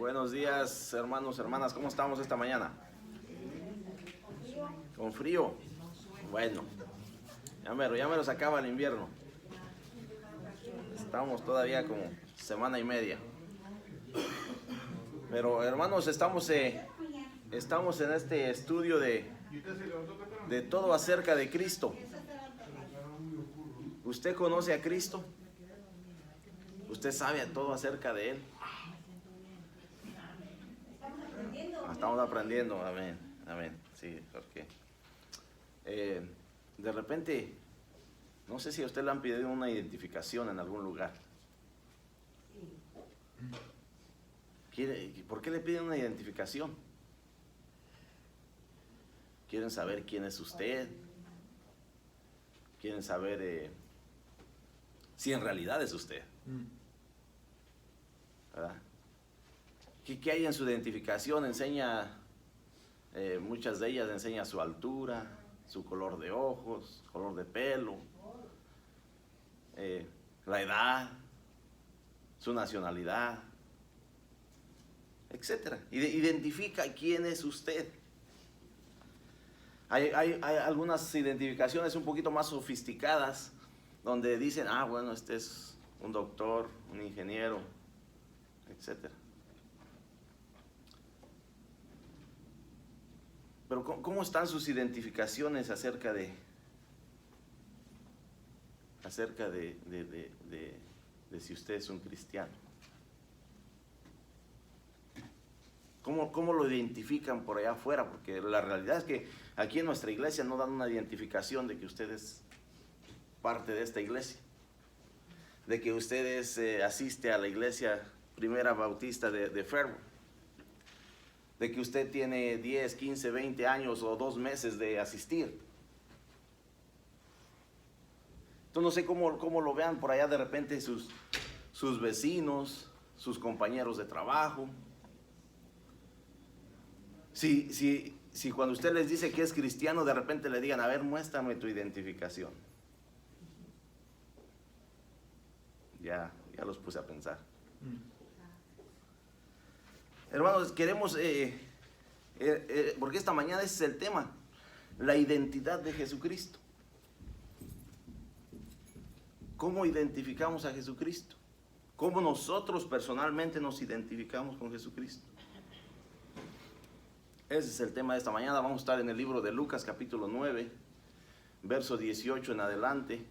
Buenos días, hermanos, hermanas. ¿Cómo estamos esta mañana? ¿Con frío? Bueno, ya mero se acaba el invierno. Estamos todavía como semana y media. Pero hermanos, estamos en este estudio de todo acerca de Cristo. ¿Usted conoce a Cristo? ¿Usted sabe todo acerca de Él? Estamos aprendiendo, amén, amén, sí, porque de repente, no sé si a usted le han pedido una identificación en algún lugar. ¿Por qué le piden una identificación? ¿Quieren saber quién es usted? ¿Quieren saber si en realidad es usted? ¿Verdad? ¿Qué hay en su identificación? Enseña, muchas de ellas enseña su altura, su color de ojos, color de pelo, la edad, su nacionalidad, etcétera. Identifica quién es usted. Hay algunas identificaciones un poquito más sofisticadas donde dicen, bueno, este es un doctor, un ingeniero, etcétera. Pero ¿cómo están sus identificaciones acerca de si usted es un cristiano? ¿Cómo lo identifican por allá afuera? Porque la realidad es que aquí en nuestra iglesia no dan una identificación de que usted es parte de esta iglesia, de que usted asiste a la iglesia Primera Bautista de Fairwood, de que usted tiene 10, 15, 20 años o 2 meses de asistir. Entonces no sé cómo lo vean por allá de repente sus vecinos, sus compañeros de trabajo. Si cuando usted les dice que es cristiano, de repente le digan, a ver, muéstrame tu identificación. Ya los puse a pensar. Hermanos, queremos, porque esta mañana ese es el tema, la identidad de Jesucristo. ¿Cómo identificamos a Jesucristo? ¿Cómo nosotros personalmente nos identificamos con Jesucristo? Ese es el tema de esta mañana. Vamos a estar en el libro de Lucas capítulo 9, verso 18 en adelante.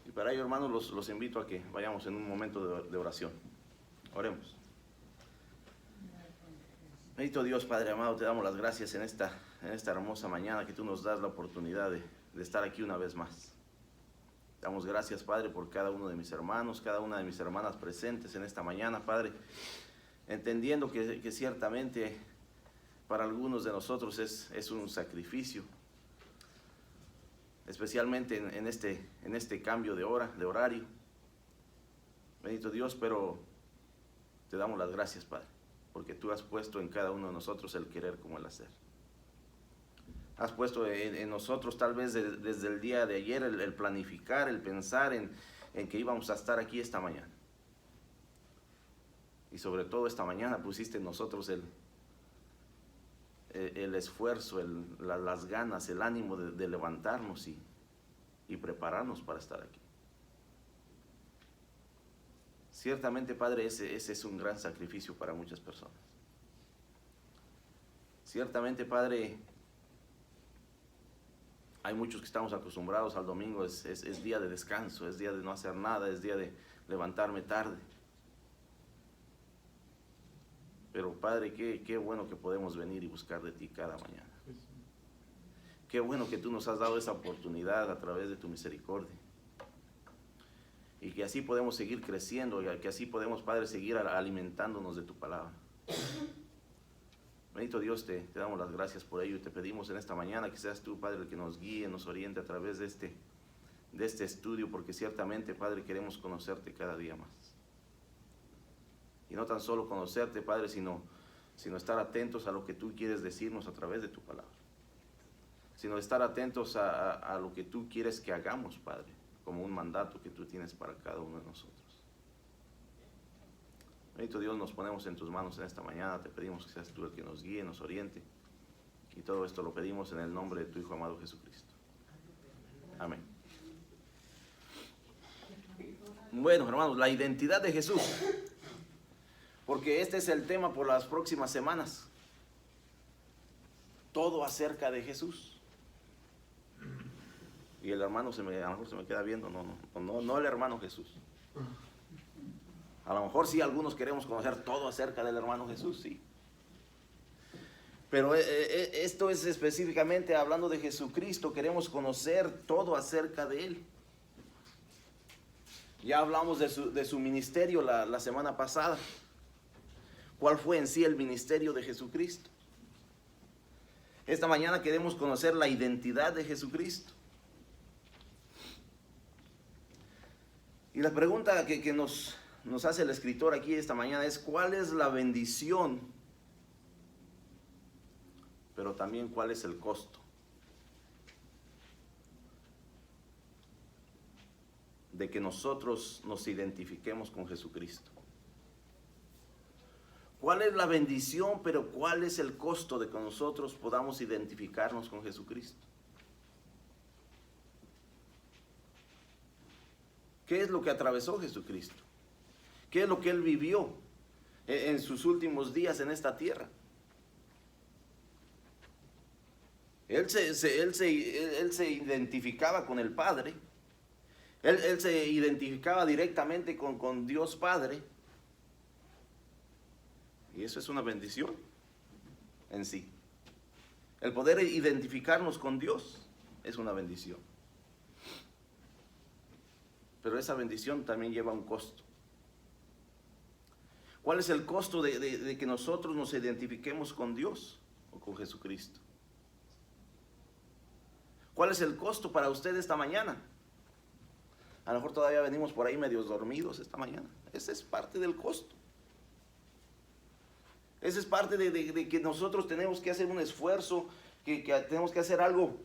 Y para ello, hermanos, los invito a que vayamos en un momento de oración. Oremos. Bendito Dios, Padre amado, te damos las gracias en esta hermosa mañana que tú nos das la oportunidad de estar aquí una vez más. Damos gracias, Padre, por cada uno de mis hermanos, cada una de mis hermanas presentes en esta mañana, Padre, entendiendo que ciertamente para algunos de nosotros es un sacrificio, especialmente en este cambio de horario. Bendito Dios, pero te damos las gracias, Padre, porque tú has puesto en cada uno de nosotros el querer como el hacer. Has puesto en nosotros tal vez desde el día de ayer el planificar, el pensar en que íbamos a estar aquí esta mañana. Y sobre todo esta mañana pusiste en nosotros el esfuerzo, las ganas, el ánimo de levantarnos y prepararnos para estar aquí. Ciertamente, Padre, ese es un gran sacrificio para muchas personas. Ciertamente, Padre, hay muchos que estamos acostumbrados al domingo, es día de descanso, es día de no hacer nada, es día de levantarme tarde. Pero Padre, qué bueno que podemos venir y buscar de ti cada mañana. Qué bueno que tú nos has dado esa oportunidad a través de tu misericordia. Y que así podemos seguir creciendo, y que así podemos, Padre, seguir alimentándonos de tu palabra. Bendito Dios, te damos las gracias por ello y te pedimos en esta mañana que seas tú, Padre, el que nos guíe, nos oriente a través de este estudio, porque ciertamente, Padre, queremos conocerte cada día más. Y no tan solo conocerte, Padre, sino estar atentos a lo que tú quieres decirnos a través de tu palabra. Sino estar atentos a lo que tú quieres que hagamos, Padre, como un mandato que tú tienes para cada uno de nosotros. Bendito Dios, nos ponemos en tus manos en esta mañana. Te pedimos que seas tú el que nos guíe, nos oriente. Y todo esto lo pedimos en el nombre de tu Hijo amado Jesucristo. Amén. Bueno, hermanos, la identidad de Jesús. Porque este es el tema por las próximas semanas. Todo acerca de Jesús. Y el hermano a lo mejor se me queda viendo. No el hermano Jesús. A lo mejor sí, algunos queremos conocer todo acerca del hermano Jesús, sí. Pero esto es específicamente hablando de Jesucristo. Queremos conocer todo acerca de Él. Ya hablamos de su ministerio la semana pasada. ¿Cuál fue en sí el ministerio de Jesucristo? Esta mañana queremos conocer la identidad de Jesucristo. Y la pregunta que nos hace el escritor aquí esta mañana es: ¿cuál es la bendición? Pero también, ¿cuál es el costo de que nosotros nos identifiquemos con Jesucristo? ¿Cuál es la bendición, pero cuál es el costo de que nosotros podamos identificarnos con Jesucristo? ¿Qué es lo que atravesó Jesucristo? ¿Qué es lo que Él vivió en sus últimos días en esta tierra? Él se identificaba con el Padre. Él se identificaba directamente con Dios Padre. Y eso es una bendición en sí. El poder identificarnos con Dios es una bendición. Pero esa bendición también lleva un costo. ¿Cuál es el costo de que nosotros nos identifiquemos con Dios o con Jesucristo? ¿Cuál es el costo para usted esta mañana? A lo mejor todavía venimos por ahí medios dormidos esta mañana. Ese es parte del costo. Esa es parte de que nosotros tenemos que hacer un esfuerzo, que tenemos que hacer algo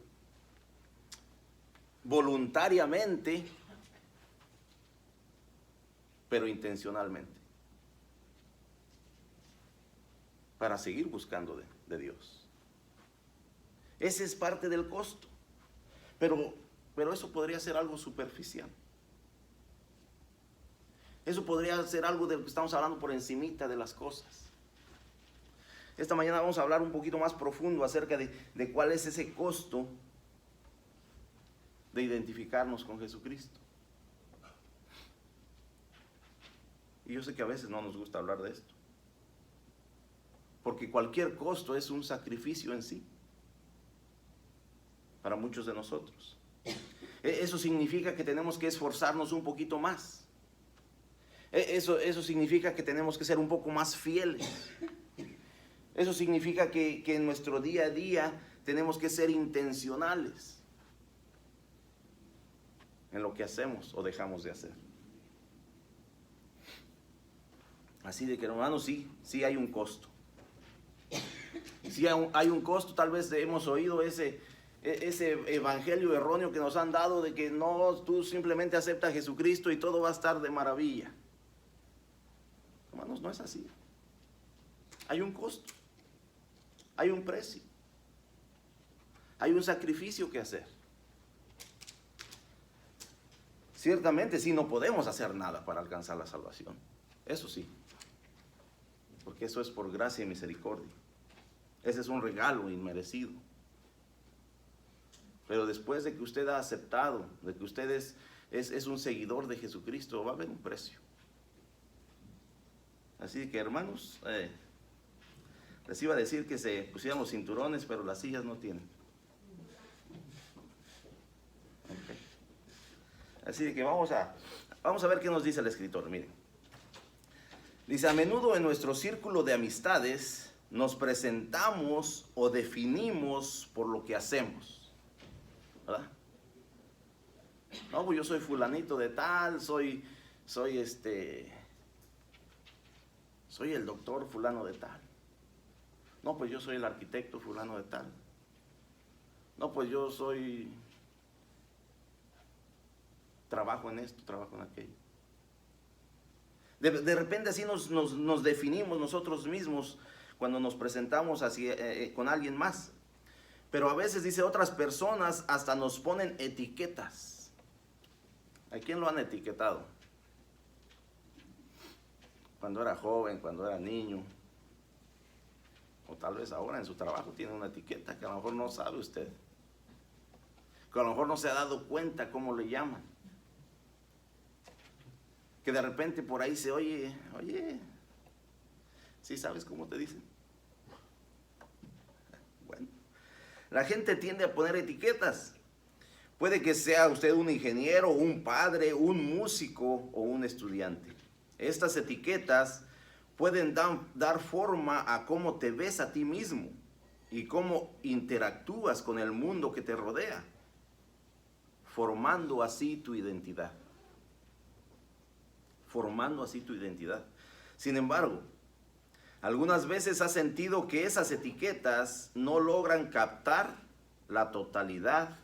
voluntariamente, pero intencionalmente, para seguir buscando de Dios. Ese es parte del costo. Pero eso podría ser algo superficial. Eso podría ser algo de lo que estamos hablando por encimita de las cosas. Esta mañana vamos a hablar un poquito más profundo acerca de cuál es ese costo de identificarnos con Jesucristo. Y yo sé que a veces no nos gusta hablar de esto, porque cualquier costo es un sacrificio en sí, para muchos de nosotros. Eso significa que tenemos que esforzarnos un poquito más. Eso significa que tenemos que ser un poco más fieles. Eso significa que en nuestro día a día tenemos que ser intencionales en lo que hacemos o dejamos de hacer. Así de que, hermanos, sí hay un costo. Sí hay un costo. Tal vez hemos oído ese evangelio erróneo que nos han dado de que no, tú simplemente aceptas a Jesucristo y todo va a estar de maravilla. Hermanos, no es así. Hay un costo. Hay un precio. Hay un sacrificio que hacer. Ciertamente sí, no podemos hacer nada para alcanzar la salvación. Eso sí. Porque eso es por gracia y misericordia. Ese es un regalo inmerecido. Pero después de que usted ha aceptado, de que usted es un seguidor de Jesucristo, va a haber un precio. Así que, hermanos, les iba a decir que se pusieran los cinturones, pero las sillas no tienen. Okay. Así que vamos a ver qué nos dice el escritor. Miren. Dice: a menudo en nuestro círculo de amistades nos presentamos o definimos por lo que hacemos, ¿verdad? No, pues yo soy fulanito de tal, soy el doctor fulano de tal. No, pues yo soy el arquitecto fulano de tal. No, pues yo trabajo en esto, trabajo en aquello. De repente así nos definimos nosotros mismos cuando nos presentamos así, con alguien más. Pero a veces, dice, otras personas hasta nos ponen etiquetas. ¿A quién lo han etiquetado? Cuando era joven, cuando era niño. O tal vez ahora en su trabajo tiene una etiqueta que a lo mejor no sabe usted. Que a lo mejor no se ha dado cuenta cómo le llaman. Que de repente por ahí se oye, ¿sí sabes cómo te dicen? Bueno, la gente tiende a poner etiquetas. Puede que sea usted un ingeniero, un padre, un músico o un estudiante. Estas etiquetas pueden dar forma a cómo te ves a ti mismo y cómo interactúas con el mundo que te rodea, formando así tu identidad. Formando así tu identidad. Sin embargo, algunas veces has sentido que esas etiquetas no logran captar la totalidad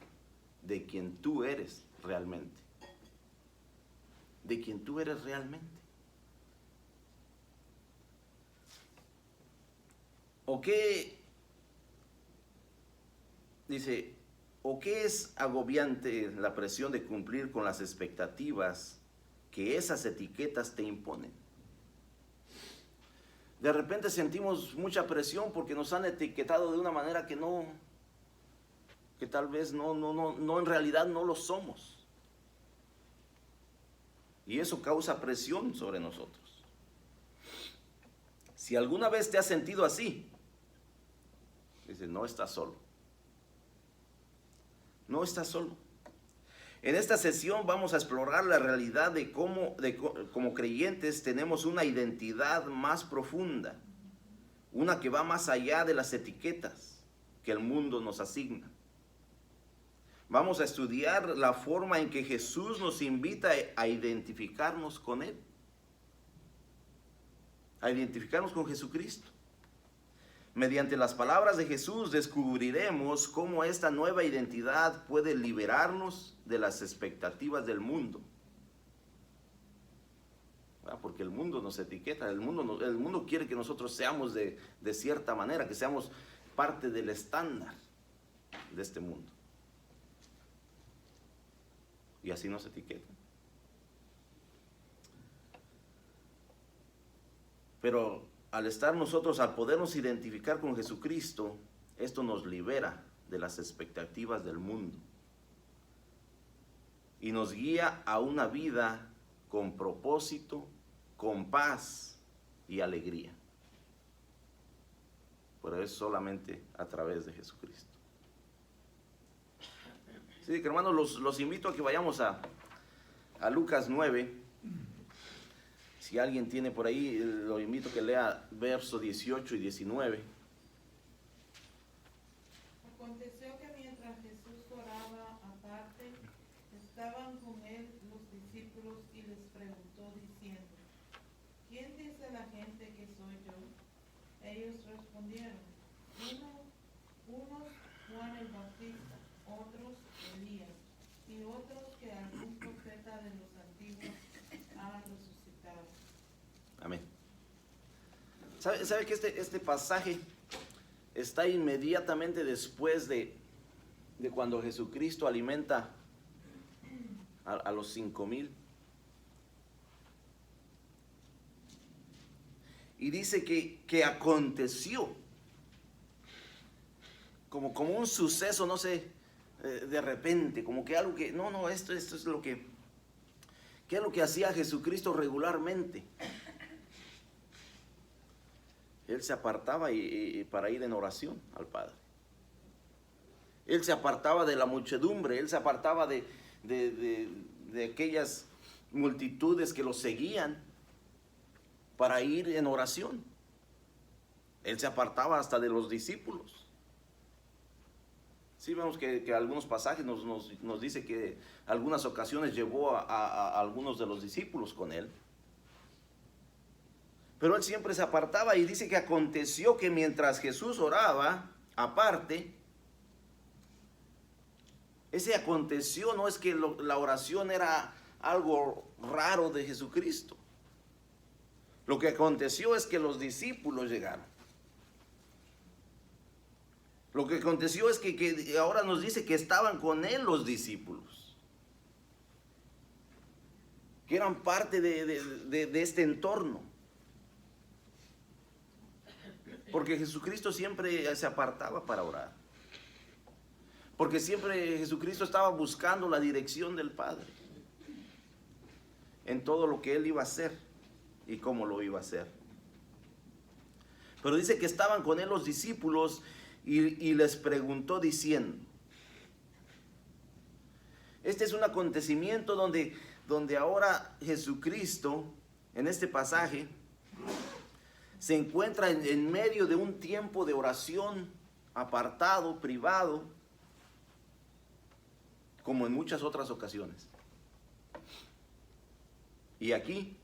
de quien tú eres realmente. De quien tú eres realmente. ¿O qué? Dice, ¿o qué es agobiante la presión de cumplir con las expectativas que esas etiquetas te imponen? De repente sentimos mucha presión porque nos han etiquetado de una manera que tal vez no en realidad no lo somos. Y eso causa presión sobre nosotros. Si alguna vez te has sentido así, dice, no estás solo. No estás solo. En esta sesión vamos a explorar la realidad de cómo como creyentes tenemos una identidad más profunda, una que va más allá de las etiquetas que el mundo nos asigna. Vamos a estudiar la forma en que Jesús nos invita a identificarnos con Él, a identificarnos con Jesucristo. Mediante las palabras de Jesús descubriremos cómo esta nueva identidad puede liberarnos de las expectativas del mundo. Porque el mundo nos etiqueta, el mundo quiere que nosotros seamos de cierta manera, que seamos parte del estándar de este mundo. Y así nos etiquetan. Pero al podernos identificar con Jesucristo, esto nos libera de las expectativas del mundo y nos guía a una vida con propósito, con paz y alegría. Pero es solamente a través de Jesucristo. Sí, que hermanos, los invito a que vayamos a Lucas 9. Si alguien tiene por ahí, lo invito a que lea versos 18 y 19. Aconteció que mientras Jesús oraba aparte, estaban con él los discípulos y les preguntó diciendo, ¿quién dice la gente que soy yo? Ellos respondieron, unos Juan el Bautista, otros Elías, y otros que algún profeta de los antiguos ha resucitado. Amén. ¿Sabe que este pasaje está inmediatamente después de cuando Jesucristo alimenta a los 5,000? Y dice que aconteció como un suceso, no sé, de repente, como que algo que, esto es lo que, ¿qué es lo que hacía Jesucristo regularmente? Él se apartaba para ir en oración al Padre. Él se apartaba de la muchedumbre, él se apartaba de aquellas multitudes que lo seguían para ir en oración. Él se apartaba hasta de los discípulos. Sí, vemos que algunos pasajes nos dice que algunas ocasiones llevó a algunos de los discípulos con él. Pero él siempre se apartaba y dice que aconteció que mientras Jesús oraba, aparte, ese aconteció no es que la oración era algo raro de Jesucristo. Lo que aconteció es que los discípulos llegaron. Lo que aconteció es que ahora nos dice que estaban con él los discípulos, que eran parte de este entorno. Porque Jesucristo siempre se apartaba para orar. Porque siempre Jesucristo estaba buscando la dirección del Padre en todo lo que él iba a hacer y cómo lo iba a hacer. Pero dice que estaban con él los discípulos y les preguntó diciendo. Este es un acontecimiento donde ahora Jesucristo, en este pasaje, se encuentra en medio de un tiempo de oración apartado, privado, como en muchas otras ocasiones. Y aquí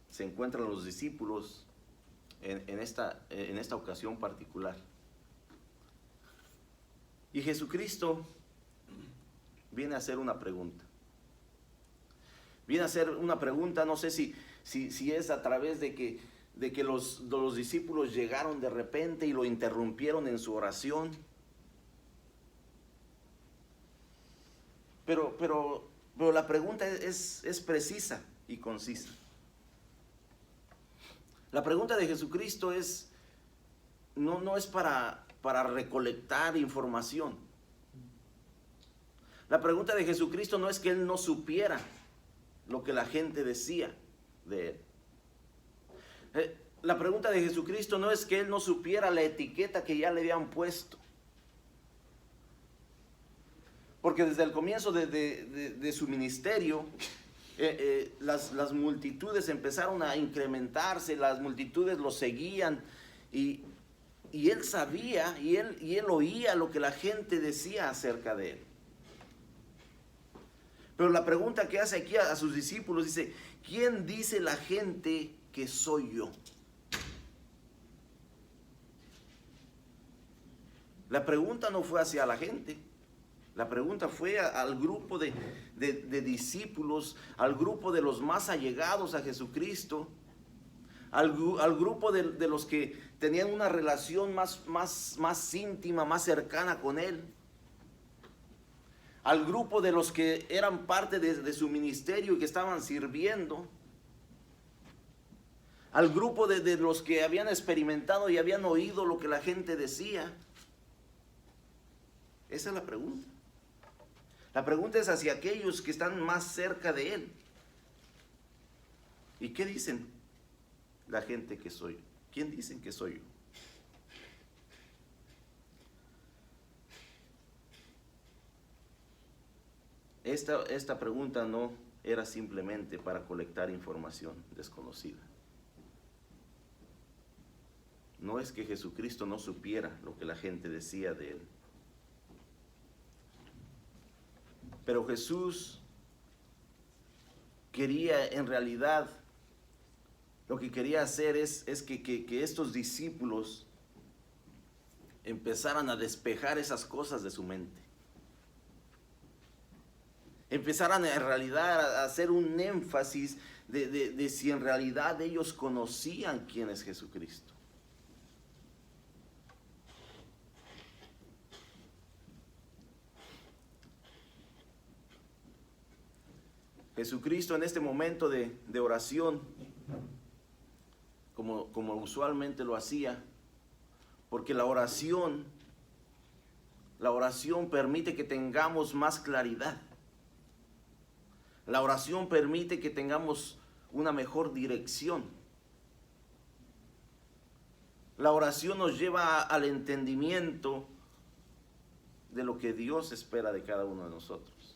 se encuentran los discípulos en esta ocasión particular. Y Jesucristo viene a hacer una pregunta. Viene a hacer una pregunta, no sé si es a través de que los discípulos llegaron de repente y lo interrumpieron en su oración. Pero la pregunta es precisa y concisa. La pregunta de Jesucristo no es para recolectar información. La pregunta de Jesucristo no es que él no supiera lo que la gente decía de él. La pregunta de Jesucristo no es que él no supiera la etiqueta que ya le habían puesto. Porque desde el comienzo de su ministerio, las multitudes empezaron a incrementarse, las multitudes lo seguían y él sabía y él oía lo que la gente decía acerca de él. Pero la pregunta que hace aquí a sus discípulos dice, ¿quién dice la gente que soy yo? La pregunta no fue hacia la gente. La pregunta fue al grupo de discípulos, al grupo de los más allegados a Jesucristo, al grupo de los que tenían una relación más íntima, más cercana con Él, al grupo de los que eran parte de su ministerio y que estaban sirviendo, al grupo de los que habían experimentado y habían oído lo que la gente decía. Esa es la pregunta. La pregunta es hacia aquellos que están más cerca de Él. ¿Y qué dicen la gente que soy yo? ¿Quién dicen que soy yo? Esta pregunta no era simplemente para colectar información desconocida. No es que Jesucristo no supiera lo que la gente decía de Él. Pero Jesús quería, en realidad, lo que quería hacer es que estos discípulos empezaran a despejar esas cosas de su mente. Empezaran en realidad a hacer un énfasis de si en realidad ellos conocían quién es Jesucristo. Jesucristo en este momento de oración, como usualmente lo hacía, porque la oración permite que tengamos más claridad. La oración permite que tengamos una mejor dirección. La oración nos lleva al entendimiento de lo que Dios espera de cada uno de nosotros.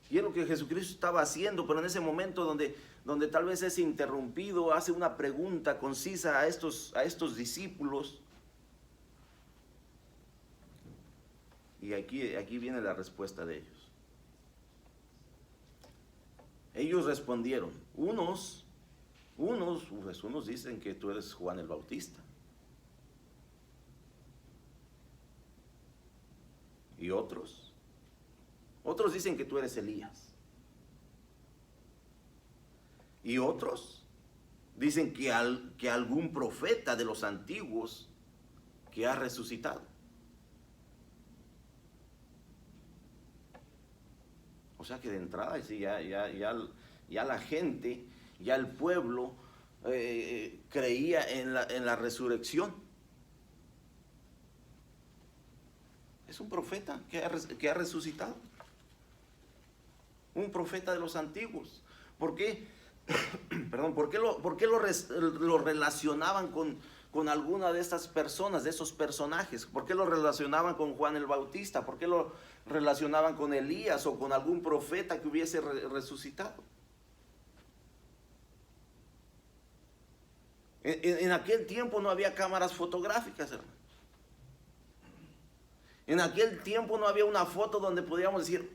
Y es lo que Jesucristo estaba haciendo, pero en ese momento donde tal vez es interrumpido, hace una pregunta concisa a estos discípulos. Y aquí viene la respuesta de ellos. Ellos respondieron, unos dicen que tú eres Juan el Bautista. Y otros dicen que tú eres Elías. Y otros dicen que algún profeta de los antiguos que ha resucitado. O sea que de entrada ya la gente, ya el pueblo creía en la resurrección. Es un profeta que ha resucitado. Un profeta de los antiguos. ¿Por qué? Perdón, ¿por qué lo relacionaban con alguna de estas personas, de esos personajes? ¿Por qué lo relacionaban con Juan el Bautista? ¿Por qué lo relacionaban con Elías o con algún profeta que hubiese resucitado? En aquel tiempo no había cámaras fotográficas, hermano. En aquel tiempo no había una foto donde podíamos decir,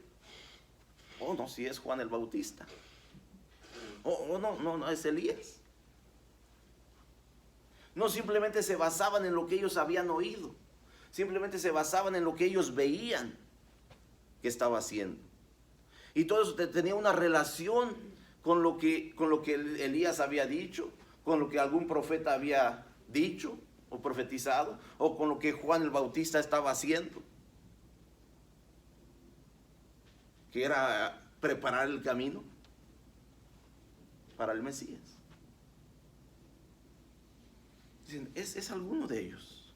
oh, no, si es Juan el Bautista. Oh, no, es Elías. No simplemente se basaban en lo que ellos habían oído. Simplemente se basaban en lo que ellos veían que estaba haciendo. Y todo eso tenía una relación con lo que Elías había dicho, con lo que algún profeta había dicho o profetizado, o con lo que Juan el Bautista estaba haciendo, que era preparar el camino para el Mesías. Dicen, es alguno de ellos.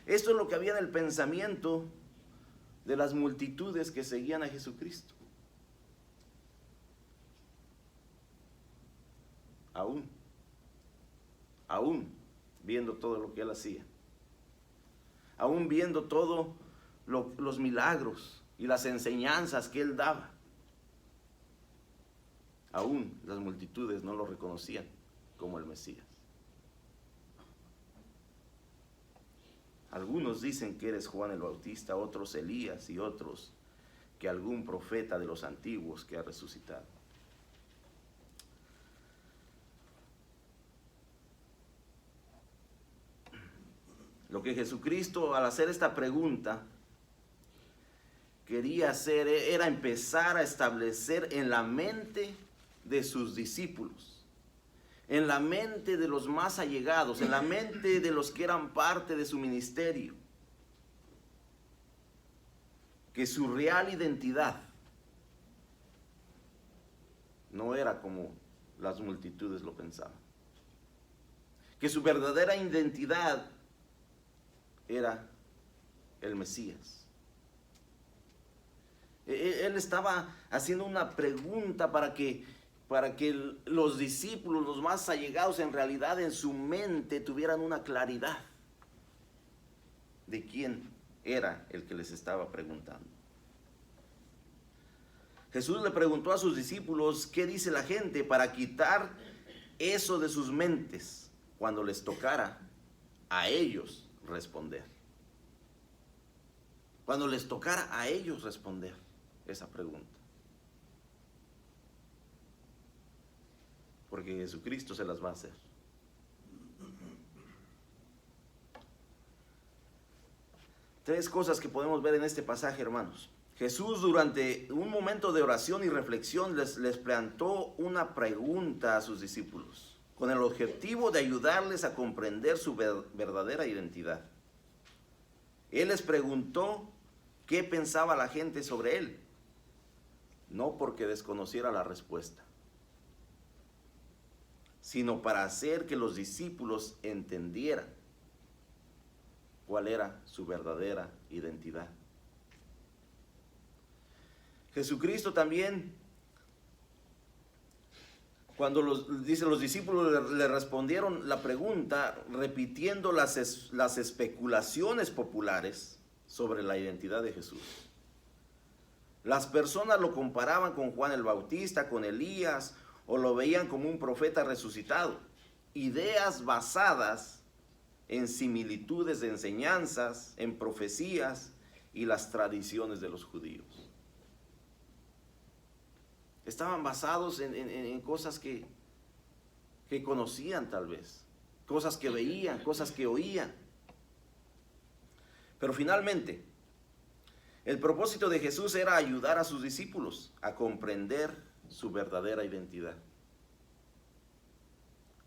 Esto es lo que había en el pensamiento de las multitudes que seguían a Jesucristo. Aún viendo todo lo que él hacía, aún viendo todos los milagros y las enseñanzas que él daba, aún las multitudes no lo reconocían como el Mesías. Algunos dicen que eres Juan el Bautista, otros Elías y otros que algún profeta de los antiguos que ha resucitado. Lo que Jesucristo, al hacer esta pregunta, quería hacer era empezar a establecer en la mente de sus discípulos, en la mente de los más allegados, en la mente de los que eran parte de su ministerio, que su real identidad no era como las multitudes lo pensaban, que su verdadera identidad era el Mesías. Él estaba haciendo una pregunta para que los discípulos, los más allegados, en realidad en su mente tuvieran una claridad de quién era el que les estaba preguntando. Jesús le preguntó a sus discípulos, ¿qué dice la gente? Para quitar eso de sus mentes cuando les tocara a ellos responder. Cuando les tocara a ellos responder esa pregunta. Porque Jesucristo se las va a hacer. Tres cosas que podemos ver en este pasaje, hermanos. Jesús, durante un momento de oración y reflexión, les plantó una pregunta a sus discípulos, con el objetivo de ayudarles a comprender su verdadera identidad. Él les preguntó qué pensaba la gente sobre él, no porque desconociera la respuesta, sino para hacer que los discípulos entendieran cuál era su verdadera identidad. Jesucristo también, cuando los discípulos le respondieron la pregunta, repitiendo las especulaciones populares sobre la identidad de Jesús. Las personas lo comparaban con Juan el Bautista, con Elías, o lo veían como un profeta resucitado. Ideas basadas en similitudes de enseñanzas, en profecías y las tradiciones de los judíos. Estaban basados en cosas que conocían tal vez, cosas que veían, cosas que oían. Pero finalmente, el propósito de Jesús era ayudar a sus discípulos a comprender su verdadera identidad.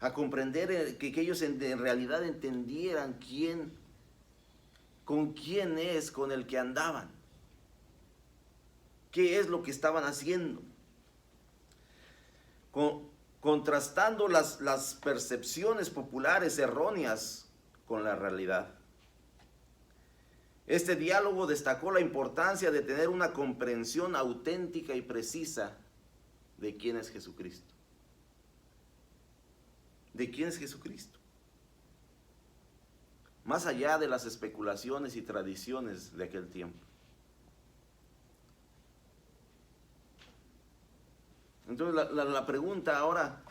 a comprender que ellos en realidad entendieran con quién es con el que andaban, qué es lo que estaban haciendo, contrastando las percepciones populares erróneas con la realidad. Este diálogo destacó la importancia de tener una comprensión auténtica y precisa de quién es Jesucristo. ¿De quién es Jesucristo? Más allá de las especulaciones y tradiciones de aquel tiempo. Entonces la pregunta ahora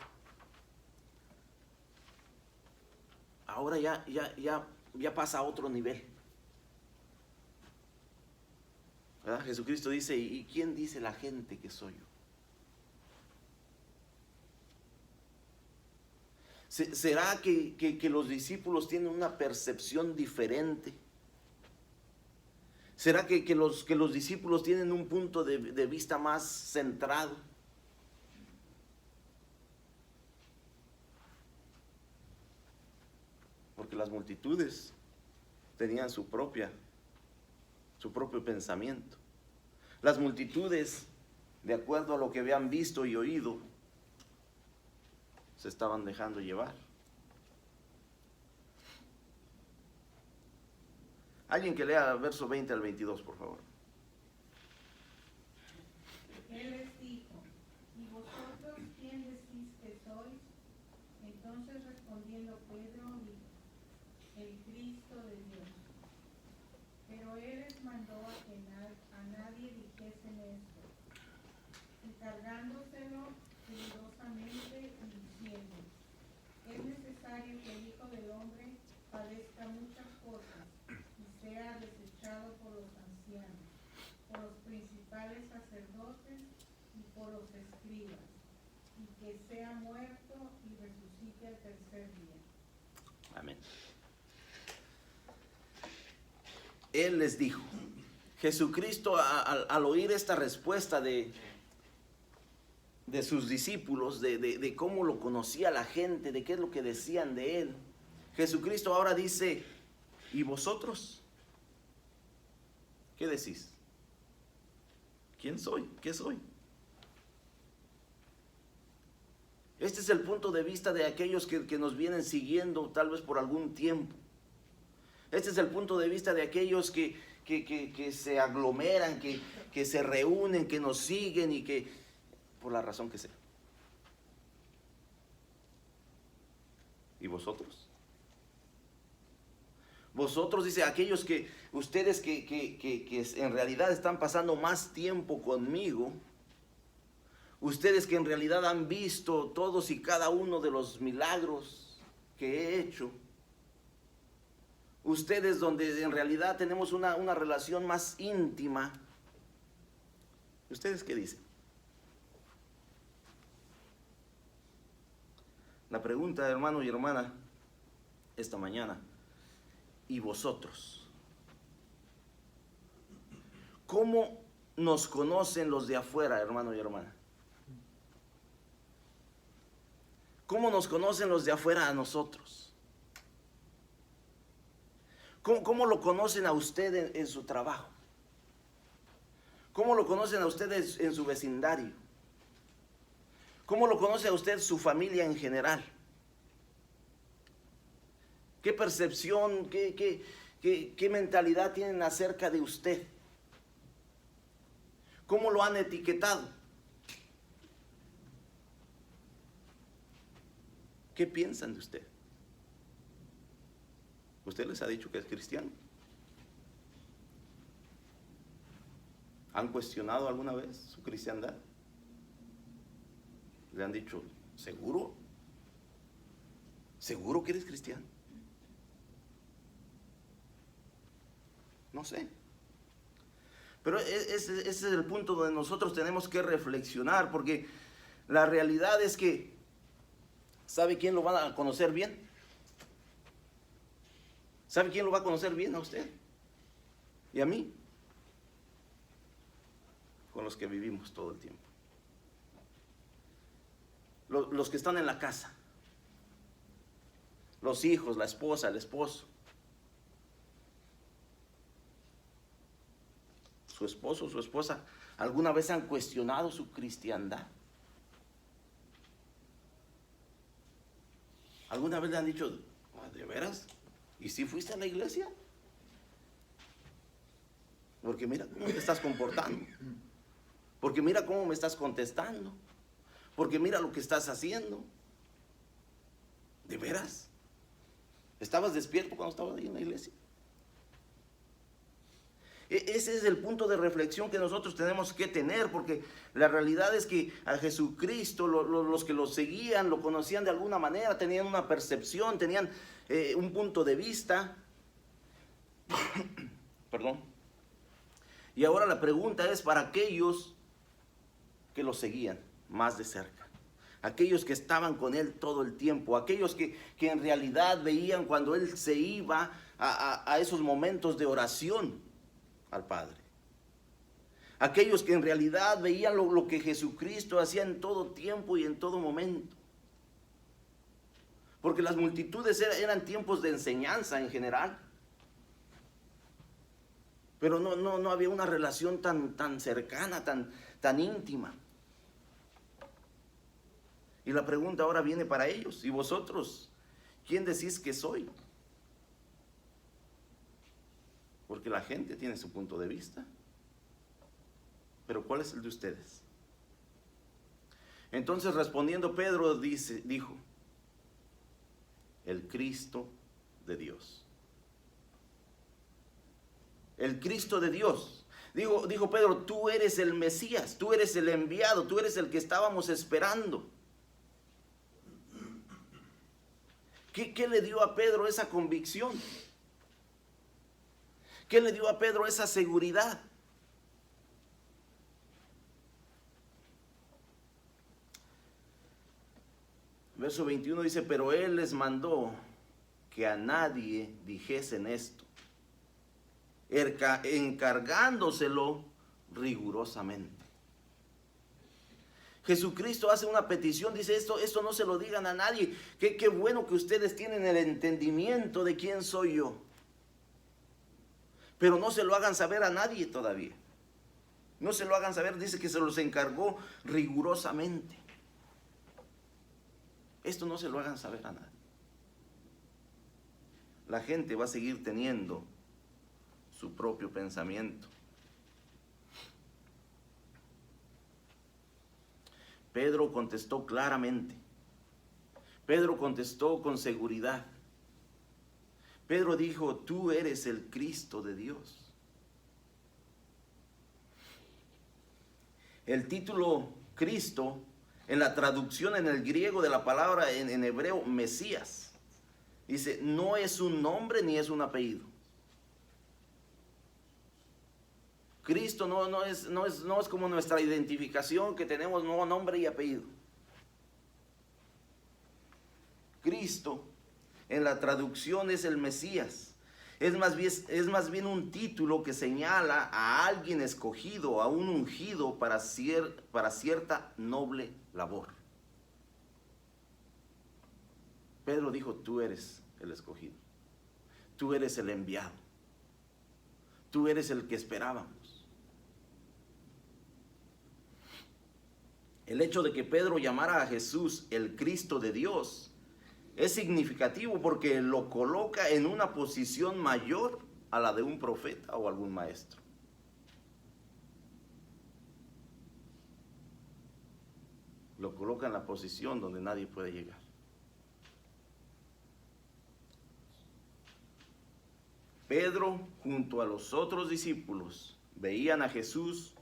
ya pasa a otro nivel. ¿Verdad? Jesucristo dice, ¿y quién dice la gente que soy yo? ¿Será que los discípulos tienen una percepción diferente? ¿Será que los discípulos tienen un punto de vista más centrado? Porque las multitudes tenían su propio pensamiento. Las multitudes, de acuerdo a lo que habían visto y oído, se estaban dejando llevar. Alguien que lea verso 20 al 22, por favor. Él les dijo, ¿y vosotros quién decís que sois? Entonces respondiendo Pedro dijo, el Cristo de Dios. Pero él les mandó a que a nadie dijesen esto, encargándoselo cuidadosamente y diciendo, es necesario que el Hijo del Hombre padezca muchas cosas y sea desechado por los ancianos, por los principales sacerdotes y por los escribas, y que sea muerto y resucite al tercer día. Amén. Él les dijo, Jesucristo al oír esta respuesta de sus discípulos, de cómo lo conocía la gente, de qué es lo que decían de él, Jesucristo ahora dice, ¿y vosotros? ¿Qué decís? ¿Quién soy? ¿Qué soy? Este es el punto de vista de aquellos que nos vienen siguiendo tal vez por algún tiempo. Este es el punto de vista de aquellos que se aglomeran, que se reúnen, que nos siguen y que, por la razón que sea. ¿Y vosotros? Vosotros, dice, aquellos que, ustedes que en realidad están pasando más tiempo conmigo, ustedes que en realidad han visto todos y cada uno de los milagros que he hecho, ustedes donde en realidad tenemos una relación más íntima, ¿ustedes qué dicen? La pregunta, hermano y hermana, esta mañana, ¿y vosotros? ¿Cómo nos conocen los de afuera, hermano y hermana? ¿Cómo nos conocen los de afuera a nosotros? ¿Cómo lo conocen a usted en su trabajo? ¿Cómo lo conocen a ustedes en su vecindario? ¿Cómo lo conoce a usted su familia en general? ¿Qué percepción, qué mentalidad tienen acerca de usted? ¿Cómo lo han etiquetado? ¿Qué piensan de usted? ¿Usted les ha dicho que es cristiano? ¿Han cuestionado alguna vez su cristiandad? ¿Le han dicho, seguro? ¿Seguro que eres cristiano? No sé. Pero ese es el punto donde nosotros tenemos que reflexionar, porque la realidad es que, ¿sabe quién lo va a conocer bien? ¿Sabe quién lo va a conocer bien a usted? ¿Y a mí? Con los que vivimos todo el tiempo. Los que están en la casa. los hijos, la esposa, el esposo. Su esposo, su esposa, ¿alguna vez han cuestionado su cristiandad? ¿Alguna vez le han dicho, ¿de veras? ¿Y si fuiste a la iglesia? Porque mira cómo te estás comportando. Porque mira cómo me estás contestando. Porque mira lo que estás haciendo. ¿De veras? ¿Estabas despierto cuando estabas ahí en la iglesia? Ese es el punto de reflexión que nosotros tenemos que tener, porque la realidad es que a Jesucristo, los que lo seguían, lo conocían de alguna manera, tenían una percepción, tenían un punto de vista. Perdón. Y ahora la pregunta es para aquellos que lo seguían más de cerca, aquellos que estaban con él todo el tiempo, aquellos que en realidad veían cuando él se iba a esos momentos de oración al Padre. Aquellos que en realidad veían lo que Jesucristo hacía en todo tiempo y en todo momento. Porque las multitudes eran tiempos de enseñanza en general. Pero no había una relación tan cercana, tan íntima. Y la pregunta ahora viene para ellos. ¿Y vosotros? ¿Quién decís que soy? Porque la gente tiene su punto de vista. Pero ¿cuál es el de ustedes? Entonces respondiendo Pedro dijo, el Cristo de Dios. El Cristo de Dios. Dijo Pedro, tú eres el Mesías, tú eres el enviado, tú eres el que estábamos esperando. ¿Qué le dio a Pedro esa convicción? ¿Qué le dio a Pedro esa seguridad? Verso 21 dice, pero él les mandó que a nadie dijesen esto, encargándoselo rigurosamente. Jesucristo hace una petición, dice esto no se lo digan a nadie. Qué bueno que ustedes tienen el entendimiento de quién soy yo. Pero no se lo hagan saber a nadie todavía. No se lo hagan saber, dice que se los encargó rigurosamente. Esto no se lo hagan saber a nadie. La gente va a seguir teniendo su propio pensamiento. Pedro contestó claramente. Pedro contestó con seguridad. Pedro dijo, tú eres el Cristo de Dios. El título Cristo, en la traducción en el griego de la palabra en hebreo, Mesías, dice, no es un nombre ni es un apellido. Cristo no es como nuestra identificación que tenemos nuevo nombre y apellido. Cristo en la traducción es el Mesías. Es más bien un título que señala a alguien escogido, a un ungido para cierta noble labor. Pedro dijo, tú eres el escogido. Tú eres el enviado. Tú eres el que esperábamos. El hecho de que Pedro llamara a Jesús el Cristo de Dios es significativo porque lo coloca en una posición mayor a la de un profeta o algún maestro. Lo coloca en la posición donde nadie puede llegar. Pedro, junto a los otros discípulos, veían a Jesús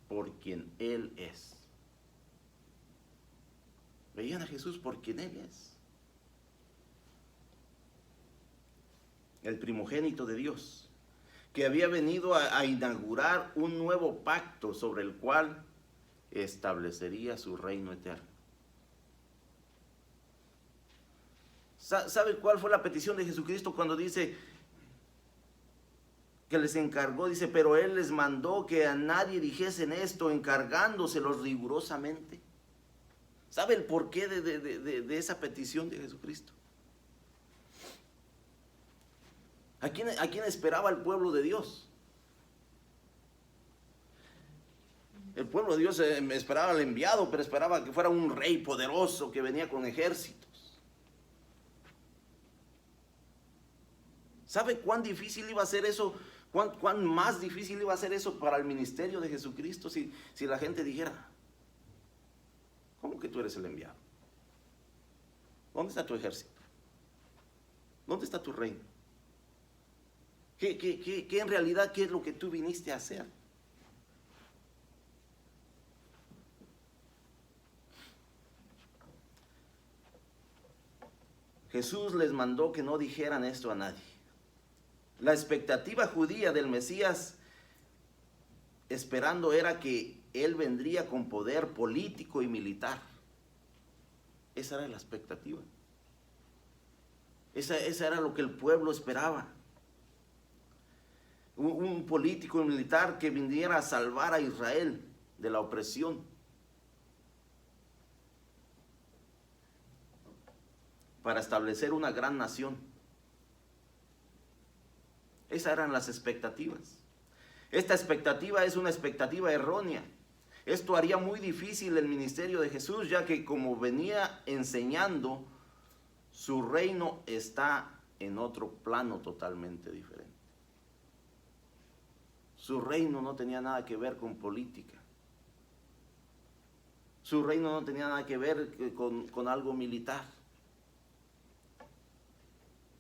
por quien Él es. Veían a Jesús por quien Él es. El primogénito de Dios, que había venido a inaugurar un nuevo pacto sobre el cual establecería su reino eterno. ¿Sabe cuál fue la petición de Jesucristo cuando dice que les encargó? Dice, pero Él les mandó que a nadie dijesen esto, encargándoselos rigurosamente. ¿Sabe el porqué de esa petición de Jesucristo? ¿A quién esperaba el pueblo de Dios? El pueblo de Dios esperaba al enviado, pero esperaba que fuera un rey poderoso que venía con ejércitos. ¿Sabe cuán difícil iba a ser eso? ¿Cuán más difícil iba a ser eso para el ministerio de Jesucristo si la gente dijera: ¿cómo que tú eres el enviado? ¿Dónde está tu ejército? ¿Dónde está tu reino? ¿Qué en realidad qué es lo que tú viniste a hacer? Jesús les mandó que no dijeran esto a nadie. La expectativa judía del Mesías esperando era que Él vendría con poder político y militar. Esa era la expectativa. Esa era lo que el pueblo esperaba. Un político y militar que viniera a salvar a Israel de la opresión. Para establecer una gran nación. Esas eran las expectativas. Esta expectativa es una expectativa errónea. Esto haría muy difícil el ministerio de Jesús, ya que como venía enseñando, su reino está en otro plano totalmente diferente. Su reino no tenía nada que ver con política. Su reino no tenía nada que ver con algo militar.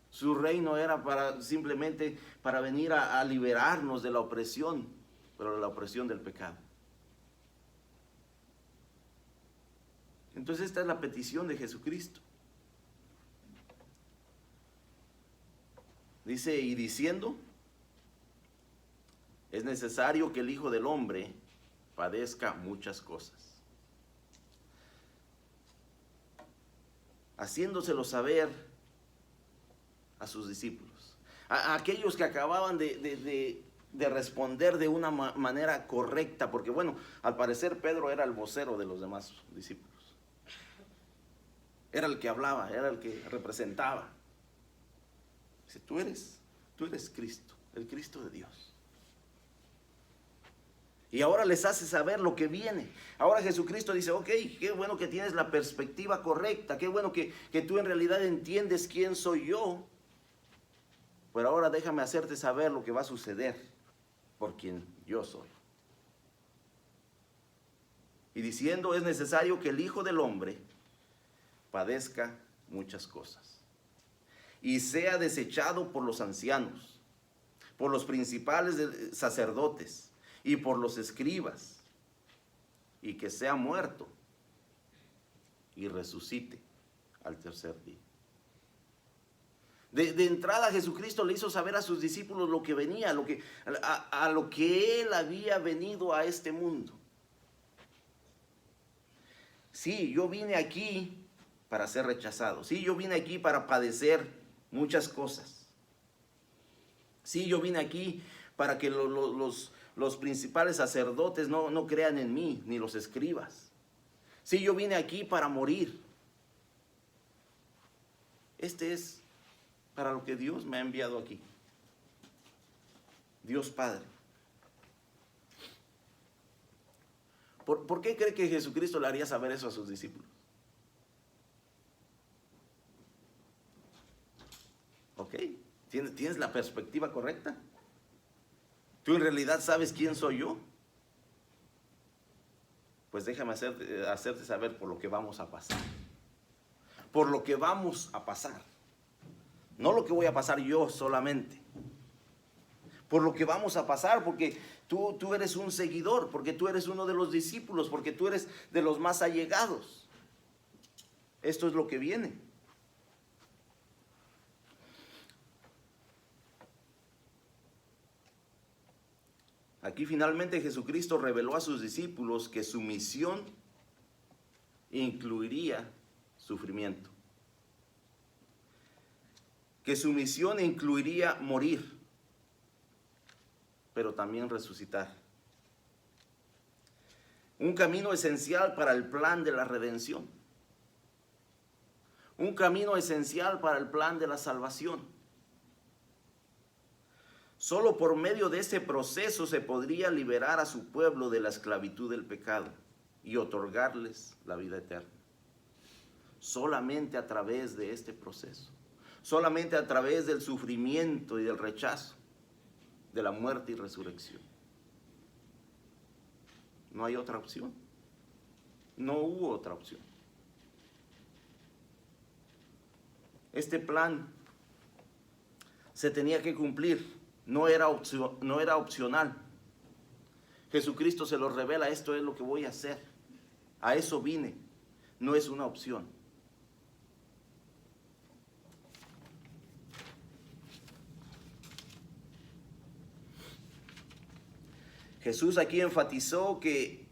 Su reino era simplemente para venir a liberarnos de la opresión, pero de la opresión del pecado. Entonces esta es la petición de Jesucristo. Dice, y diciendo, es necesario que el Hijo del Hombre padezca muchas cosas, haciéndoselo saber a sus discípulos, a aquellos que acababan de responder de una manera correcta, porque bueno, al parecer Pedro era el vocero de los demás discípulos, era el que hablaba, era el que representaba. Dice, tú eres Cristo, el Cristo de Dios. Y ahora les hace saber lo que viene. Ahora Jesucristo dice, ok, qué bueno que tienes la perspectiva correcta, qué bueno que tú en realidad entiendes quién soy yo, pero ahora déjame hacerte saber lo que va a suceder por quien yo soy. Y diciendo, es necesario que el Hijo del Hombre padezca muchas cosas y sea desechado por los ancianos, por los principales sacerdotes y por los escribas, y que sea muerto y resucite al tercer día. De entrada Jesucristo le hizo saber a sus discípulos lo que venía, a lo que Él había venido a este mundo. Sí, yo vine aquí para ser rechazado. Sí, yo vine aquí para padecer muchas cosas. Sí, yo vine aquí para que los principales sacerdotes no crean en mí, ni los escribas. Sí, yo vine aquí para morir. Este es para lo que Dios me ha enviado aquí. Dios Padre. ¿Por qué cree que Jesucristo le haría saber eso a sus discípulos? ¿Ok? ¿Tienes la perspectiva correcta? ¿Tú en realidad sabes quién soy yo? Pues déjame hacerte saber por lo que vamos a pasar. Por lo que vamos a pasar. No lo que voy a pasar yo solamente. Por lo que vamos a pasar, porque tú eres un seguidor, porque tú eres uno de los discípulos, porque tú eres de los más allegados. Esto es lo que viene. Aquí finalmente Jesucristo reveló a sus discípulos que su misión incluiría sufrimiento. Que su misión incluiría morir, pero también resucitar. Un camino esencial para el plan de la redención. Un camino esencial para el plan de la salvación. Solo por medio de ese proceso se podría liberar a su pueblo de la esclavitud del pecado y otorgarles la vida eterna. Solamente a través de este proceso. Solamente a través del sufrimiento y del rechazo, de la muerte y resurrección. No hay otra opción. No hubo otra opción. Este plan se tenía que cumplir, no era opcional. Jesucristo se lo revela: esto es lo que voy a hacer, a eso vine, no es una opción. Jesús aquí enfatizó que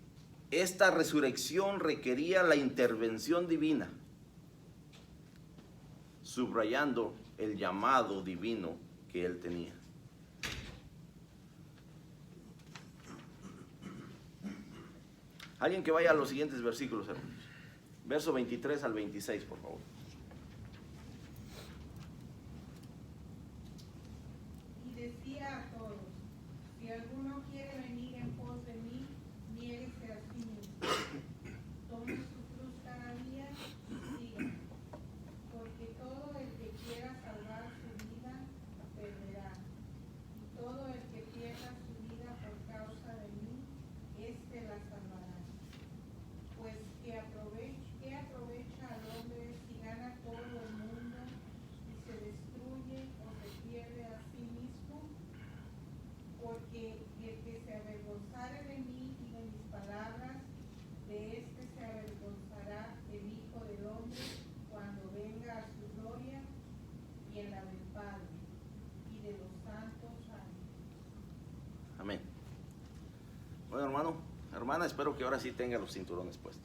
esta resurrección requería la intervención divina, subrayando el llamado divino que él tenía. Alguien que vaya a los siguientes versículos, hermanos. Verso 23 al 26, por favor. Y decía a todos: si alguno quiere venir en pos de mí, niéguese a sí mismo. Tome su cruz cada día y sígame. Porque todo el que quiera salvar su vida, perderá. Y todo el que pierda su vida por causa de mí, éste la salvará. Pues ¿qué aprovecha al hombre si gana todo el mundo y se destruye o se pierde a sí mismo? Porque el que se avergonzare de mí y de mis palabras, de éste se avergonzará el Hijo del Hombre cuando venga a su gloria y en la del Padre y de los santos ángeles. Amén. Bueno, hermano, hermana, espero que ahora sí tenga los cinturones puestos,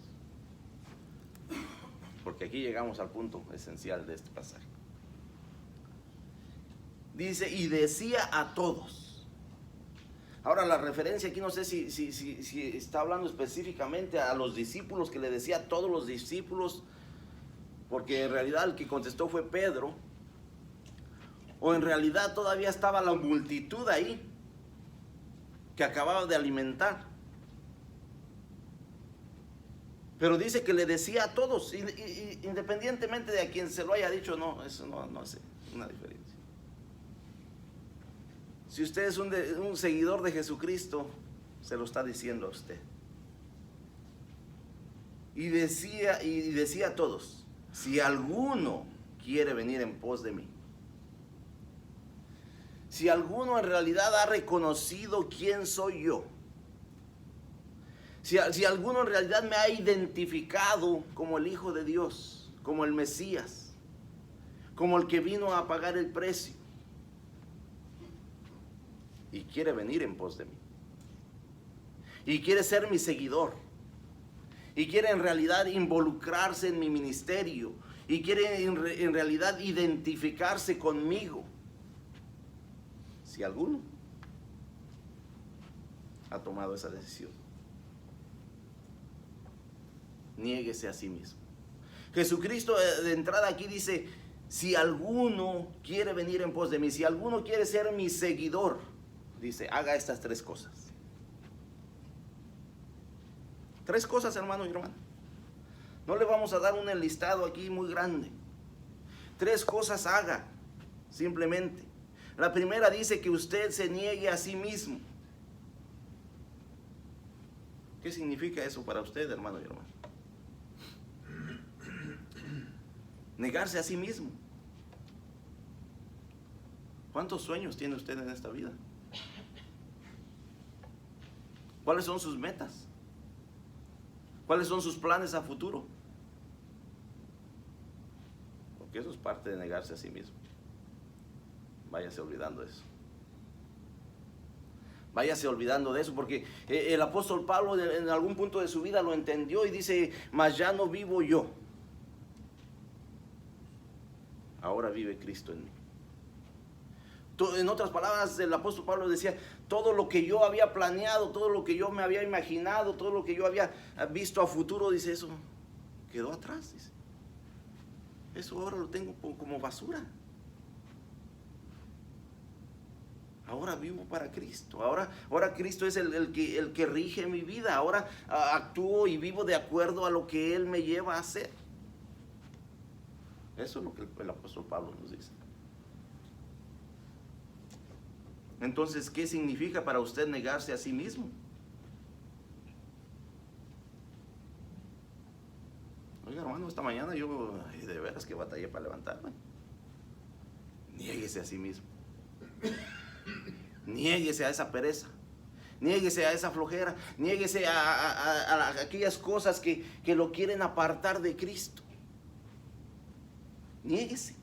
porque aquí llegamos al punto esencial de este pasaje. Dice: y decía a todos. Ahora la referencia aquí no sé si está hablando específicamente a los discípulos, que le decía a todos los discípulos, porque en realidad el que contestó fue Pedro, o en realidad todavía estaba la multitud ahí que acababa de alimentar. Pero dice que le decía a todos, independientemente de a quien se lo haya dicho, no, eso no hace una diferencia. Si usted es un seguidor de Jesucristo, se lo está diciendo a usted. Y decía a todos: si alguno quiere venir en pos de mí, si alguno en realidad ha reconocido quién soy yo, si alguno en realidad me ha identificado como el Hijo de Dios, como el Mesías, como el que vino a pagar el precio, y quiere venir en pos de mí, y quiere ser mi seguidor, y quiere en realidad involucrarse en mi ministerio, y quiere en realidad identificarse conmigo, si alguno ha tomado esa decisión, niéguese a sí mismo. Jesucristo de entrada aquí dice: si alguno quiere venir en pos de mí, si alguno quiere ser mi seguidor, dice, haga estas tres cosas. Tres cosas, hermano y hermana. No le vamos a dar un enlistado aquí muy grande. Tres cosas haga, simplemente. La primera dice que usted se niegue a sí mismo. ¿Qué significa eso para usted, hermano y hermana? Negarse a sí mismo. ¿Cuántos sueños tiene usted en esta vida? ¿Cuáles son sus metas? ¿Cuáles son sus planes a futuro? Porque eso es parte de negarse a sí mismo. Váyase olvidando de eso. Váyase olvidando de eso, porque el apóstol Pablo en algún punto de su vida lo entendió y dice: mas ya no vivo yo, ahora vive Cristo en mí. En otras palabras, el apóstol Pablo decía: todo lo que yo había planeado, todo lo que yo me había imaginado, todo lo que yo había visto a futuro, dice, eso quedó atrás, dice. Eso ahora lo tengo como basura. Ahora vivo para Cristo. Ahora Cristo es el que rige mi vida. Ahora actúo y vivo de acuerdo a lo que Él me lleva a hacer. Eso es lo que el apóstol Pablo nos dice. Entonces, ¿qué significa para usted negarse a sí mismo? Oiga, hermano, esta mañana yo de veras que batallé para levantarme. Niéguese a sí mismo. Niéguese a esa pereza. Niéguese a esa flojera. Niéguese a aquellas cosas que lo quieren apartar de Cristo. Niéguese.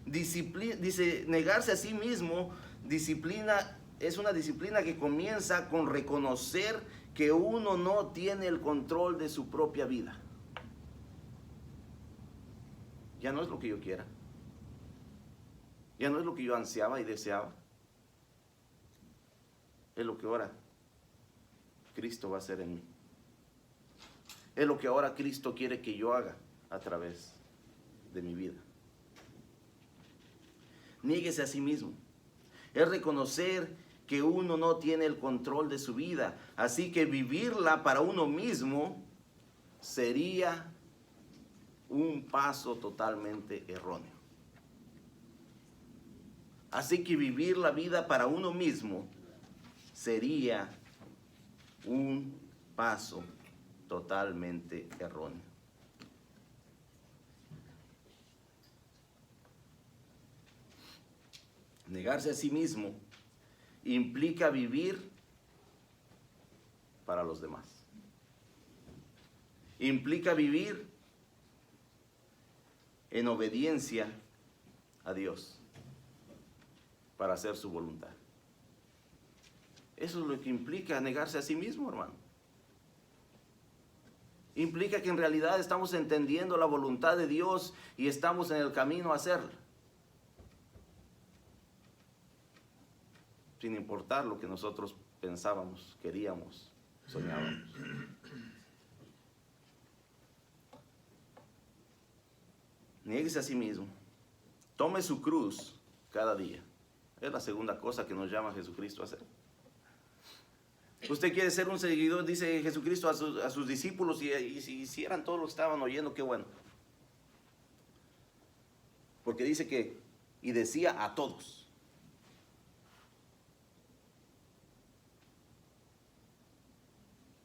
Dice, negarse a sí mismo, es una disciplina que comienza con reconocer que uno no tiene el control de su propia vida. Ya no es lo que yo quiera. Ya no es lo que yo ansiaba y deseaba. Es lo que ahora Cristo va a hacer en mí. Es lo que ahora Cristo quiere que yo haga a través de mi vida. Niéguese a sí mismo. Es reconocer que uno no tiene el control de su vida. Así que vivirla para uno mismo sería un paso totalmente erróneo. Así que vivir la vida para uno mismo sería un paso totalmente erróneo. Negarse a sí mismo implica vivir para los demás. Implica vivir en obediencia a Dios para hacer su voluntad. Eso es lo que implica negarse a sí mismo, hermano. Implica que en realidad estamos entendiendo la voluntad de Dios y estamos en el camino a hacerla. Sin importar lo que nosotros pensábamos, queríamos, soñábamos. Niéguese a sí mismo. Tome su cruz cada día. Es la segunda cosa que nos llama Jesucristo a hacer. Usted quiere ser un seguidor, dice Jesucristo a sus discípulos, y si hicieran todo lo que estaban oyendo, qué bueno. Porque dice que, y decía a todos.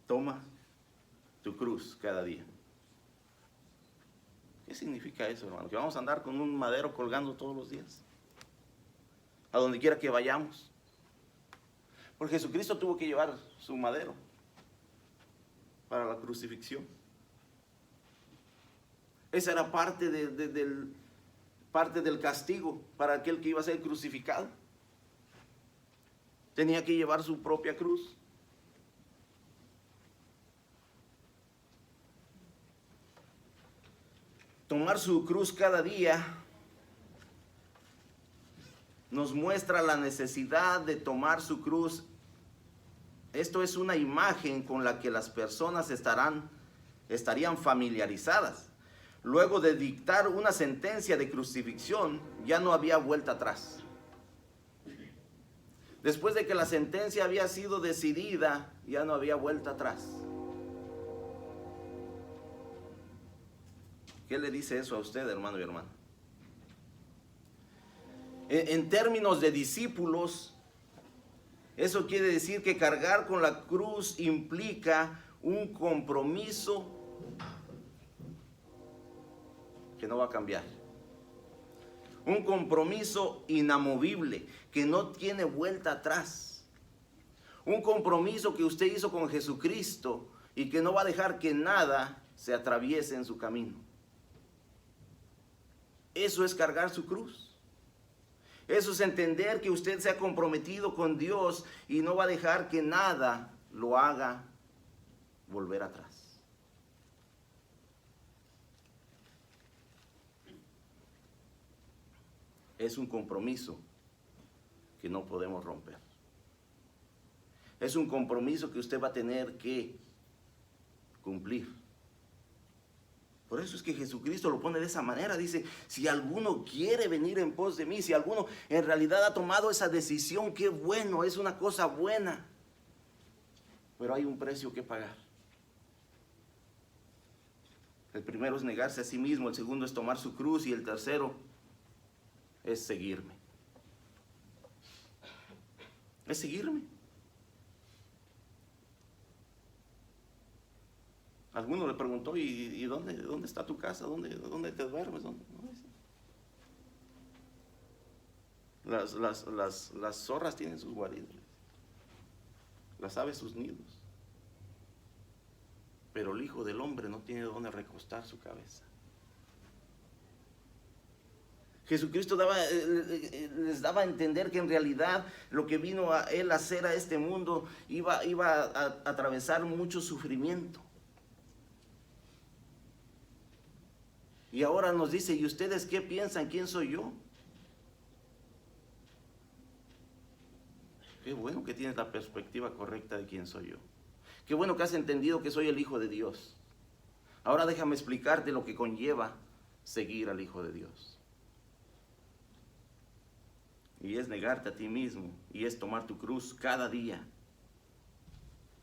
Toma tu cruz cada día. ¿Qué significa eso, hermano? ¿Que vamos a andar con un madero colgando todos los días? A donde quiera que vayamos. Porque Jesucristo tuvo que llevar su madero para la crucifixión. Esa era parte del castigo para aquel que iba a ser crucificado. Tenía que llevar su propia cruz. Tomar su cruz cada día nos muestra la necesidad de tomar su cruz. Esto es una imagen con la que las personas estarían familiarizadas. Luego de dictar una sentencia de crucifixión, ya no había vuelta atrás. Después de que la sentencia había sido decidida, ya no había vuelta atrás. ¿Qué le dice eso a usted, hermano y hermana? En términos de discípulos, eso quiere decir que cargar con la cruz implica un compromiso que no va a cambiar. Un compromiso inamovible, que no tiene vuelta atrás. Un compromiso que usted hizo con Jesucristo y que no va a dejar que nada se atraviese en su camino. Eso es cargar su cruz. Eso es entender que usted se ha comprometido con Dios y no va a dejar que nada lo haga volver atrás. Es un compromiso que no podemos romper. Es un compromiso que usted va a tener que cumplir. Por eso es que Jesucristo lo pone de esa manera. Dice, si alguno quiere venir en pos de mí, si alguno en realidad ha tomado esa decisión, qué bueno, es una cosa buena. Pero hay un precio que pagar. El primero es negarse a sí mismo, el segundo es tomar su cruz y el tercero es seguirme. Es seguirme. Alguno le preguntó, ¿y dónde está tu casa? ¿Dónde te duermes? ¿Dónde? Las zorras tienen sus guaridas, las aves sus nidos, pero el Hijo del Hombre no tiene dónde recostar su cabeza. Jesucristo les daba a entender que en realidad lo que vino a Él a hacer a este mundo iba a atravesar mucho sufrimiento. Y ahora nos dice, ¿y ustedes qué piensan? ¿Quién soy yo? Qué bueno que tienes la perspectiva correcta de quién soy yo. Qué bueno que has entendido que soy el Hijo de Dios. Ahora déjame explicarte lo que conlleva seguir al Hijo de Dios. Y es negarte a ti mismo, y es tomar tu cruz cada día.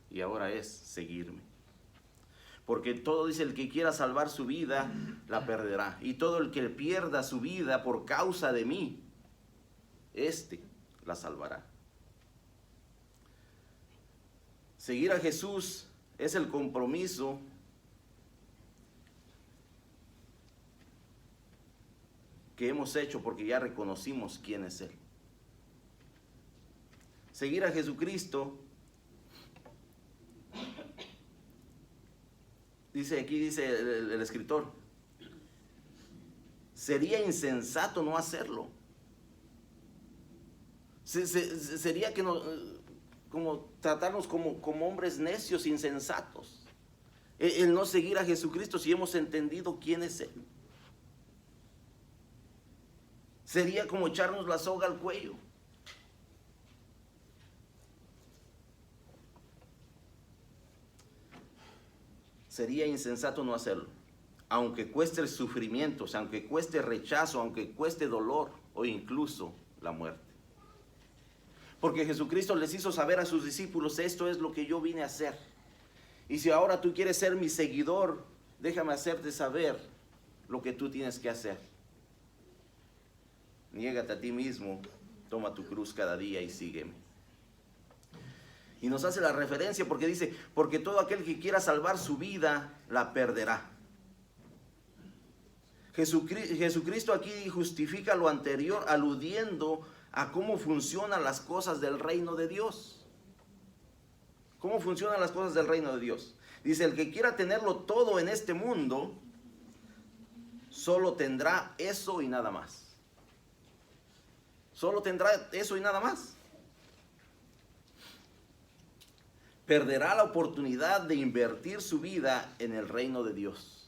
Y ahora es seguirme. Porque todo dice, el que quiera salvar su vida, la perderá. Y todo el que pierda su vida por causa de mí, la salvará. Seguir a Jesús es el compromiso que hemos hecho porque ya reconocimos quién es Él. Seguir a Jesucristo, dice el escritor, sería insensato no hacerlo. Sería que como tratarnos como hombres necios, insensatos. El no seguir a Jesucristo si hemos entendido quién es Él. Sería como echarnos la soga al cuello. Sería insensato no hacerlo. Aunque cueste el sufrimiento, aunque cueste rechazo, aunque cueste dolor o incluso la muerte. Porque Jesucristo les hizo saber a sus discípulos, esto es lo que yo vine a hacer. Y si ahora tú quieres ser mi seguidor, déjame hacerte saber lo que tú tienes que hacer. Niégate a ti mismo, toma tu cruz cada día y sígueme. Y nos hace la referencia porque dice, porque todo aquel que quiera salvar su vida, la perderá. Jesucristo aquí justifica lo anterior aludiendo a cómo funcionan las cosas del reino de Dios. ¿Cómo funcionan las cosas del reino de Dios? Dice, el que quiera tenerlo todo en este mundo, solo tendrá eso y nada más. Solo tendrá eso y nada más. Perderá la oportunidad de invertir su vida en el reino de Dios.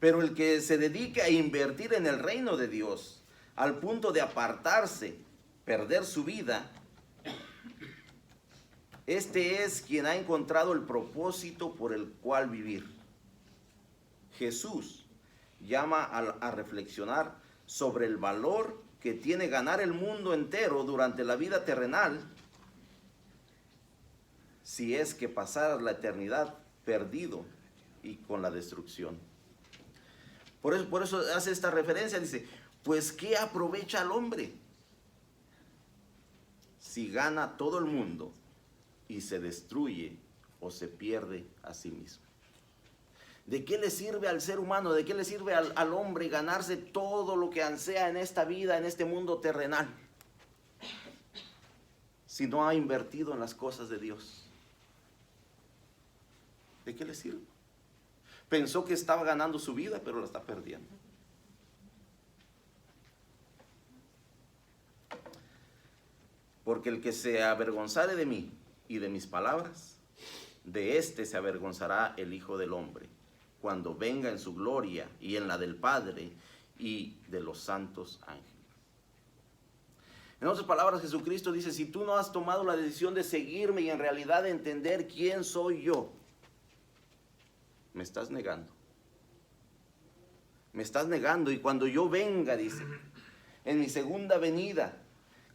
Pero el que se dedica a invertir en el reino de Dios, al punto de apartarse, perder su vida, este es quien ha encontrado el propósito por el cual vivir. Jesús llama a reflexionar sobre el valor que tiene ganar el mundo entero durante la vida terrenal, si es que pasar la eternidad perdido y con la destrucción. Por eso hace esta referencia, dice, pues ¿qué aprovecha al hombre si gana todo el mundo y se destruye o se pierde a sí mismo? ¿De qué le sirve al ser humano, de qué le sirve al hombre ganarse todo lo que ansea en esta vida, en este mundo terrenal, si no ha invertido en las cosas de Dios? ¿De qué le sirve? Pensó que estaba ganando su vida, pero la está perdiendo. Porque el que se avergonzare de mí y de mis palabras, de éste se avergonzará el Hijo del Hombre, cuando venga en su gloria y en la del Padre y de los santos ángeles. En otras palabras, Jesucristo dice, si tú no has tomado la decisión de seguirme y en realidad entender quién soy yo, me estás negando. Me estás negando, y cuando yo venga, dice, en mi segunda venida,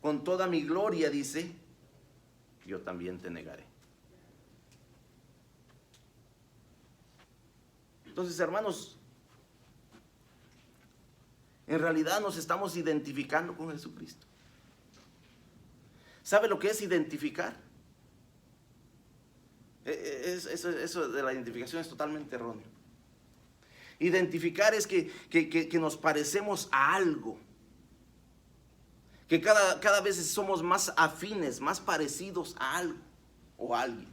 con toda mi gloria, dice, yo también te negaré. Entonces, hermanos, en realidad nos estamos identificando con Jesucristo. ¿Sabe lo que es identificar? Eso de la identificación es totalmente erróneo. Identificar es que nos parecemos a algo. Que cada vez somos más afines, más parecidos a algo o a alguien.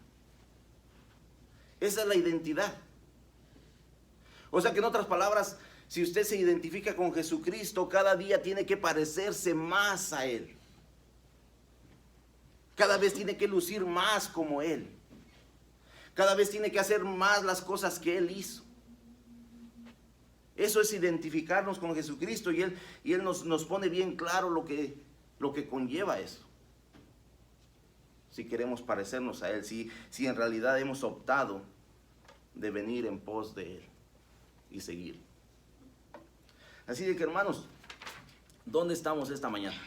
Esa es la identidad. O sea que en otras palabras, si usted se identifica con Jesucristo, cada día tiene que parecerse más a Él. Cada vez tiene que lucir más como Él. Cada vez tiene que hacer más las cosas que Él hizo. Eso es identificarnos con Jesucristo, y Él nos pone bien claro lo que conlleva eso. Si queremos parecernos a Él, si en realidad hemos optado de venir en pos de Él y seguir. Así de que, hermanos, ¿dónde estamos esta mañana?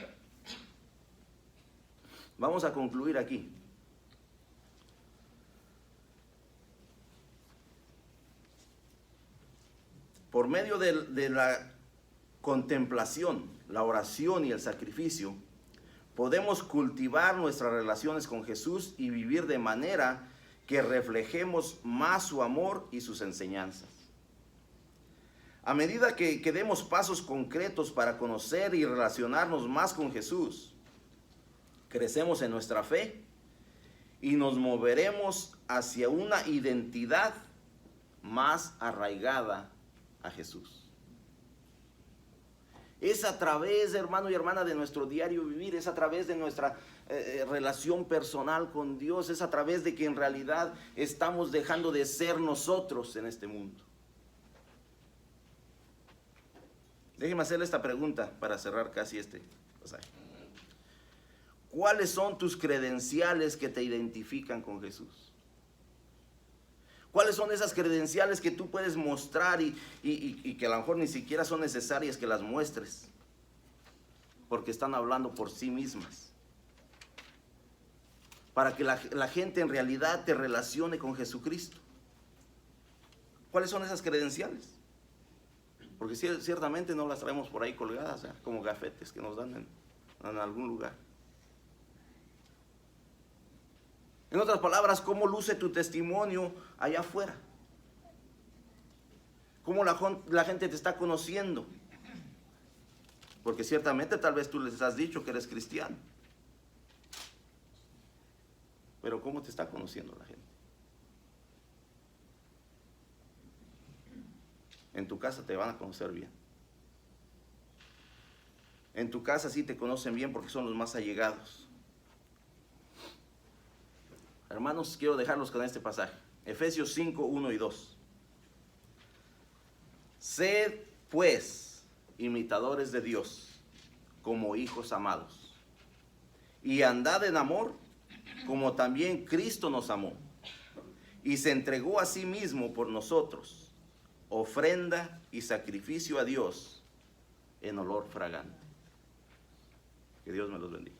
Vamos a concluir aquí. Por medio de la contemplación, la oración y el sacrificio, podemos cultivar nuestras relaciones con Jesús y vivir de manera que reflejemos más su amor y sus enseñanzas. A medida que demos pasos concretos para conocer y relacionarnos más con Jesús, crecemos en nuestra fe y nos moveremos hacia una identidad más arraigada a Jesús. Es a través, hermano y hermana, de nuestro diario vivir, es a través de nuestra relación personal con Dios, es a través de que en realidad estamos dejando de ser nosotros en este mundo. Déjeme hacerle esta pregunta para cerrar casi este pasaje. ¿Cuáles son tus credenciales que te identifican con Jesús? ¿Cuáles son esas credenciales que tú puedes mostrar y que a lo mejor ni siquiera son necesarias que las muestres? Porque están hablando por sí mismas. Para que la gente en realidad te relacione con Jesucristo. ¿Cuáles son esas credenciales? Porque ciertamente no las traemos por ahí colgadas, como gafetes que nos dan en algún lugar. En otras palabras, ¿cómo luce tu testimonio allá afuera? ¿Cómo la gente te está conociendo? Porque ciertamente tal vez tú les has dicho que eres cristiano. Pero ¿cómo te está conociendo la gente? En tu casa te van a conocer bien. En tu casa sí te conocen bien porque son los más allegados. Hermanos, quiero dejarlos con este pasaje. Efesios 5, 1 y 2. Sed, pues, imitadores de Dios, como hijos amados. Y andad en amor, como también Cristo nos amó. Y se entregó a sí mismo por nosotros, ofrenda y sacrificio a Dios en olor fragante. Que Dios me los bendiga.